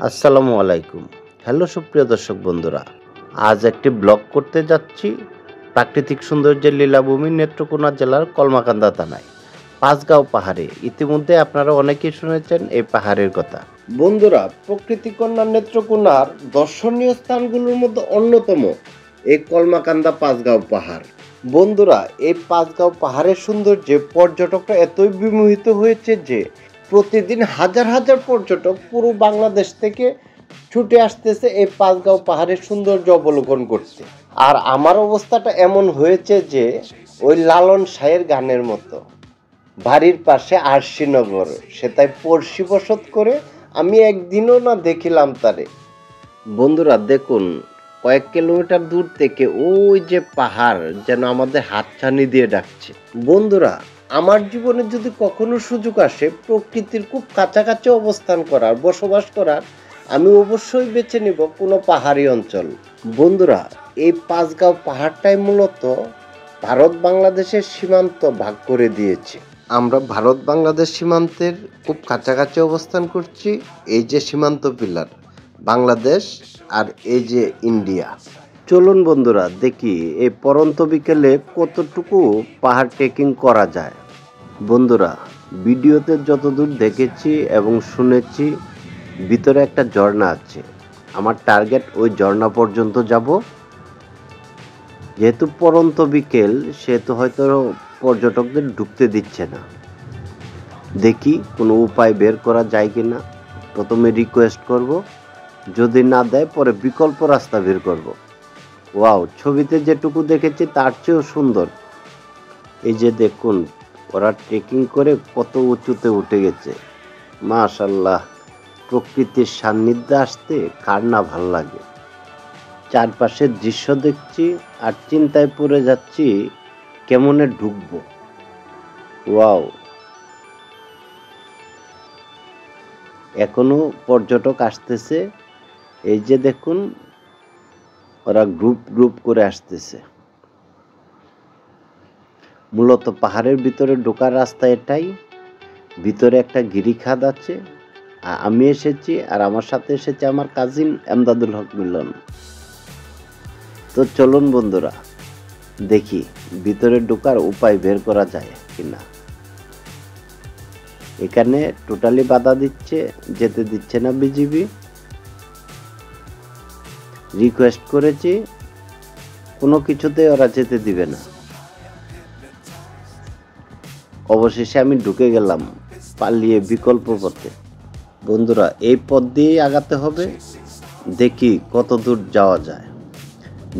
আসসালামু আলাইকুম। হ্যালো সুপ্রিয় দর্শক বন্ধুরা। আজ একটি ব্লগ করতে যাচ্ছি প্রাকৃতিক সৌন্দর্যের লীলাভূমি নেত্রকোনা জেলার কলমাকান্দা থানায় পাঁচগাঁও পাহাড়ে। ইতিমধ্যে আপনারা অনেকেই শুনেছেন এই পাহাড়ের কথা। বন্ধুরা, প্রকৃতি কন্যা নেত্রকোনার দর্শনীয় স্থানগুলোর মধ্যে অন্যতম এই কলমাকান্দা পাঁচগাঁও পাহাড়। বন্ধুরা, এই পাঁচগাঁও পাহাড়ের সৌন্দর্যে পর্যটকরা এতই বিমোহিত হয়েছে যে প্রতিদিন হাজার হাজার পর্যটক পুরো বাংলাদেশ থেকে ছুটে আসতেছে এই পাঁচগাঁও পাহাড়ের সৌন্দর্য অবলোকন করতে। আর আমার অবস্থাটা এমন হয়েছে যে ওই লালন শাহের গানের মতো, বাড়ির পাশে আরশিনগর, সে তাই পড়শি বসত করে আমি একদিনও না দেখিলাম তারে। বন্ধুরা দেখুন, কয়েক কিলোমিটার দূর থেকে ওই যে পাহাড় যেন আমাদের হাতছানি দিয়ে ডাকছে। বন্ধুরা, আমার জীবনে যদি কখনো সুযোগ আসে প্রকৃতির খুব কাছাকাছি অবস্থান করার, বসবাস করার, আমি অবশ্যই বেছে নিব কোনো পাহাড়ি অঞ্চল। বন্ধুরা, এই পাঁচগাঁও পাহাড়টাই মূলত ভারত বাংলাদেশের সীমান্ত ভাগ করে দিয়েছে। আমরা ভারত বাংলাদেশ সীমান্তের খুব কাছাকাছি অবস্থান করছি। এই যে সীমান্ত পিলার বাংলাদেশ আর এই যে ইন্ডিয়া। চলুন বন্ধুরা দেখি এই পরন্ত বিকেলে কতটুকু পাহাড় ট্রেকিং করা যায়। বন্ধুরা, ভিডিওতে যতদূর দেখেছি এবং শুনেছি ভিতরে একটা ঝর্ণা আছে। আমার টার্গেট ওই ঝর্ণা পর্যন্ত যাব। যেহেতু পরন্ত বিকেল সেহেতু হয়তো পর্যটকদের ঢুকতে দিচ্ছে না। দেখি কোনো উপায় বের করা যায় কিনা। প্রথমে রিকোয়েস্ট করব, যদি না দেয় পরে বিকল্প রাস্তা বের করব। ওয়াও, ছবিতে যেটুকু দেখেছি তার চেয়েও সুন্দর। এই যে দেখুন, ওরা ট্রেকিং করে কত উঁচুতে উঠে গেছে। মাশাআল্লাহ, প্রকৃতির সান্নিধ্যে আসতে কার না ভাল লাগে। চারপাশের দৃশ্য দেখছি আর চিন্তায় পড়ে যাচ্ছি কেমনে ঢুকবো। ওয়াও, এখনো পর্যটক আসতেছে। এই যে দেখুন, ওরা গ্রুপ গ্রুপ করে আসতেছে। মূলত পাহাড়ের ভিতরে ঢোকার রাস্তা এটাই। ভিতরে একটা গিরিখাদ আছে। আমি এসেছি আর আমার সাথে এসেছে আমার কাজিন এমদাদুল হক মিলন। তো চলুন বন্ধুরা দেখি ভিতরে ঢোকার উপায় বের করা যায় কিনা। এখানে টোটালি বাধা দিচ্ছে, যেতে দিচ্ছে না বিজিবি। রিকোয়েস্ট করেছি, কোনো কিছুতে ওরা যেতে দিবে না। অবশেষে আমি ঢুকে গেলাম পালিয়ে বিকল্প পথে। বন্ধুরা, এই পথ দিয়েই আগাতে হবে। দেখি কত দূর যাওয়া যায়।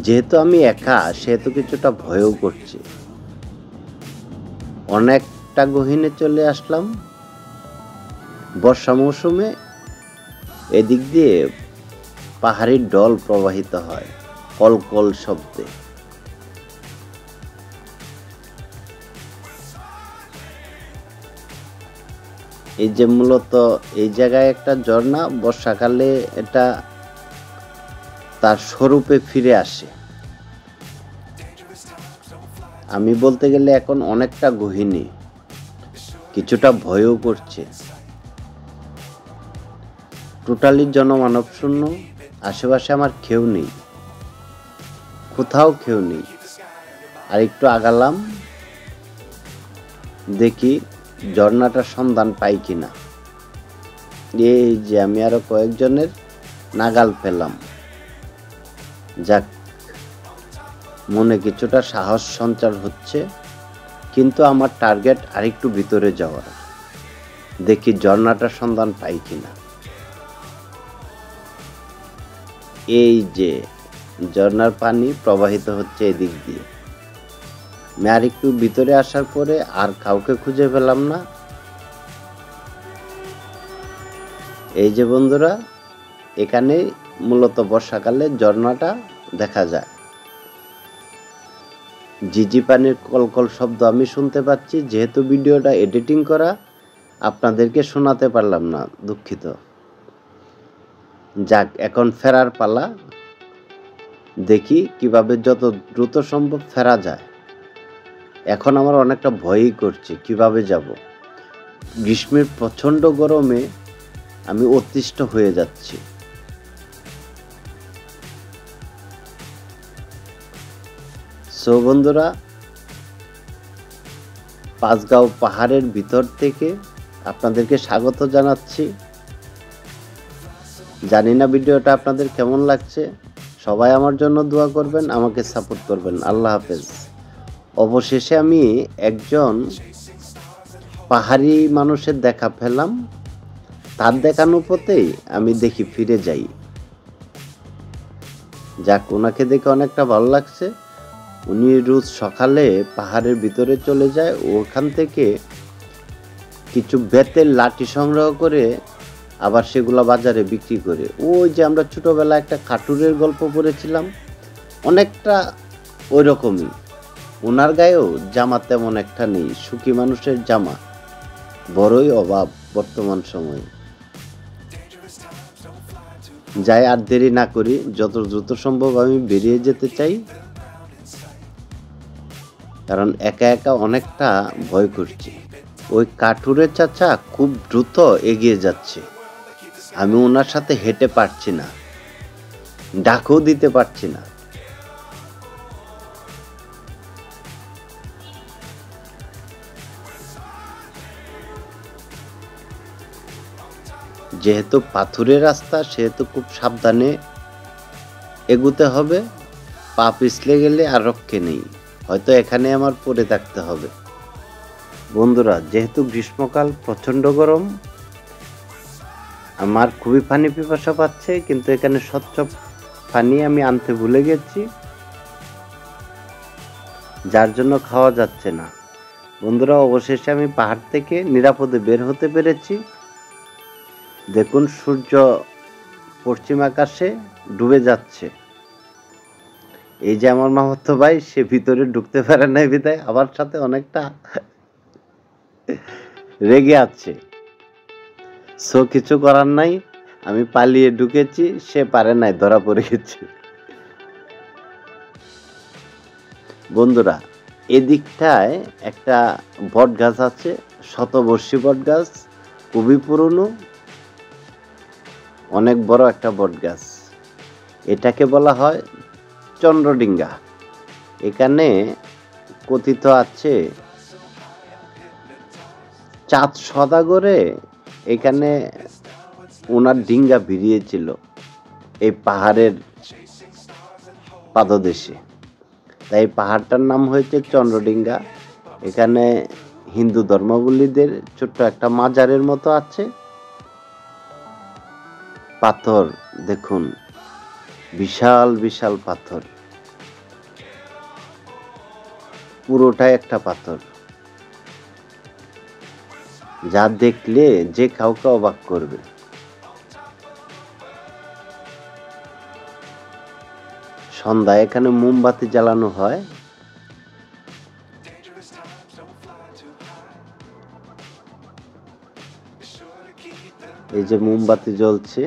যেহেতু আমি একা সেহেতু কিছুটা ভয়ও করছি। অনেকটা গহীনে চলে আসলাম। বর্ষা মৌসুমে এদিক দিয়ে পাহাড়ি ঢল প্রবাহিত হয় কলকল শব্দে। এই যে মূলত এই জায়গায় একটা ঝর্ণা, বর্ষাকালে এটা তার স্বরূপে ফিরে আসে। আমি বলতে গেলে এখন অনেকটা গহীনে, কিছুটা ভয়ও করছে। টোটালি জনমানব শূন্য। আশেপাশে আমার কেউ নেই, কোথাও কেউ নেই। আর একটু আগালাম, দেখি ঝর্ণাটার সন্ধান পাই কিনা। এই যে আমি আরো কয়েকজনের নাগাল পেলাম। যাক, মনে কিছুটা সাহস সঞ্চার হচ্ছে। কিন্তু আমার টার্গেট আরেকটু ভিতরে যাওয়ার। দেখি ঝর্ণাটার সন্ধান পাই কিনা। এই যে ঝর্ণার পানি প্রবাহিত হচ্ছে এদিক দিয়ে। আমি আর একটু ভিতরে আসার পরে আর কাউকে খুঁজে পেলাম না। এই যে বন্ধুরা, এখানে মূলত বর্ষাকালে ঝর্ণাটা দেখা যায়। ঝিঝি পানির কলকল শব্দ আমি শুনতে পাচ্ছি। যেহেতু ভিডিওটা এডিটিং করা, আপনাদেরকে শোনাতে পারলাম না, দুঃখিত। যাক, এখন ফেরার পালা। দেখি কিভাবে যত দ্রুত সম্ভব ফেরা যায়। এখন আমার অনেকটা ভয়ই করছে কিভাবে যাব। গ্রীষ্মের প্রচণ্ড গরমে আমি অতিষ্ঠ হয়ে যাচ্ছি। সো বন্ধুরা, পাঁচগাঁও পাহাড়ের ভিতর থেকে আপনাদেরকে স্বাগত জানাচ্ছি। জানি না ভিডিওটা আপনাদের কেমন লাগছে। সবাই আমার জন্য দোয়া করবেন, আমাকে সাপোর্ট করবেন। আল্লাহ হাফেজ। অবশেষে আমি একজন পাহাড়ি মানুষের দেখা পেলাম। তার দেখানো পথেই আমি দেখি ফিরে যাই। যাক, ওনাকে দেখে অনেকটা ভালো লাগছে। উনি রোজ সকালে পাহাড়ের ভিতরে চলে যায়, ওখান থেকে কিছু বেতের লাঠি সংগ্রহ করে আবার সেগুলো বাজারে বিক্রি করে। ওই যে আমরা ছোটবেলায় একটা কাটুরের গল্প পড়েছিলাম, অনেকটা ওই রকমই। ওনার গায়েও জামা তেমন একটা নেই, সুখী মানুষের জামা বড়ই অভাব বর্তমান সময়ে। যাই আর দেরি না করি, যত দ্রুত সম্ভব আমি বেরিয়ে যেতে চাই, কারণ একা একা অনেকটা ভয় করছি। ওই কাঠুরের চাচা খুব দ্রুত এগিয়ে যাচ্ছে, আমি ওনার সাথে হেঁটে পারছি না, ডাকও দিতে পারছি না। যেহেতু পাথুরের রাস্তা, সেহেতু খুব সাবধানে এগুতে হবে। পা পিছলে গেলে আর রক্ষে নেই, হয়তো এখানে আমার পড়ে থাকতে হবে। বন্ধুরা, যেহেতু গ্রীষ্মকাল, প্রচণ্ড গরম, আমার খুবই পানি পিপাসা পাচ্ছে, কিন্তু এখানে স্বচ্ছ পানি আমি আনতে ভুলে গেছি, যার জন্য খাওয়া যাচ্ছে না। বন্ধুরা, অবশেষে আমি পাহাড় থেকে নিরাপদে বের হতে পেরেছি। দেখুন, সূর্য পশ্চিম আকাশে ডুবে যাচ্ছে। এই যে আমার মামাতো ভাই, সে ভিতরে ঢুকতে পারে নাই বিধায় আমার সাথে অনেকটা রেগে আছে। সো কিছু করার নাই, আমি পালিয়ে ঢুকেছি, সে পারে নাই, ধরা পড়ে গেছে। বন্ধুরা, এদিকটায় একটা বট গাছ আছে, শতবর্ষী বট গাছ, খুবই পুরনো, অনেক বড় একটা বট গাছ। এটাকে বলা হয় চন্দ্রডিঙ্গা। এখানে কথিত আছে চাঁদ সদাগরে এখানে ওনার ডিঙ্গা ভিড়িয়েছিল এই পাহাড়ের পাদদেশে, তাই পাহাড়টার নাম হয়েছে চন্দ্রডিঙ্গা। এখানে হিন্দু ধর্মাবলম্বীদের ছোট্ট একটা মাজারের মতো আছে। পাথর দেখুন, বিশাল বিশাল পাথর, পুরোটাই একটা পাথর, যা দেখলে যে কাউকে অবাক করবে। সন্ধ্যায় এখানে মোমবাতি জ্বালানো হয়। এই যে মোমবাতি জ্বলছে,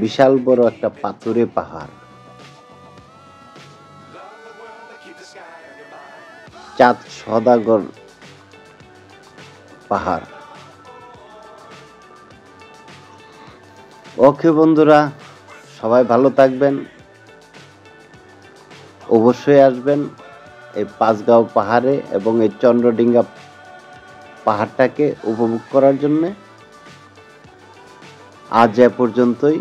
বিশাল বড় একটা পাথুরে পাহাড়, চাঁদ সদাগর পাহাড়। ওকে বন্ধুরা, সবাই ভালো থাকবেন, অবশ্যই আসবেন এই পাঁচগাঁও পাহাড়ে এবং এই চন্দ্রডিঙ্গা পাহাড়টাকে উপভোগ করার জন্য। আজ এ পর্যন্তই,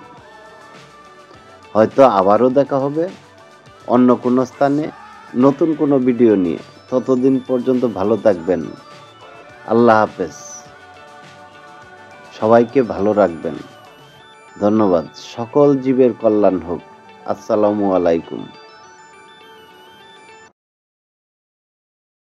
হয়তো আবারও দেখা হবে অন্য কোনো স্থানে নতুন কোনো ভিডিও নিয়ে। ততদিন পর্যন্ত ভালো থাকবেন। আল্লাহ হাফেজ। সবাইকে ভালো রাখবেন। ধন্যবাদ। সকল জীবের কল্যাণ হোক। আসসালামু আলাইকুম।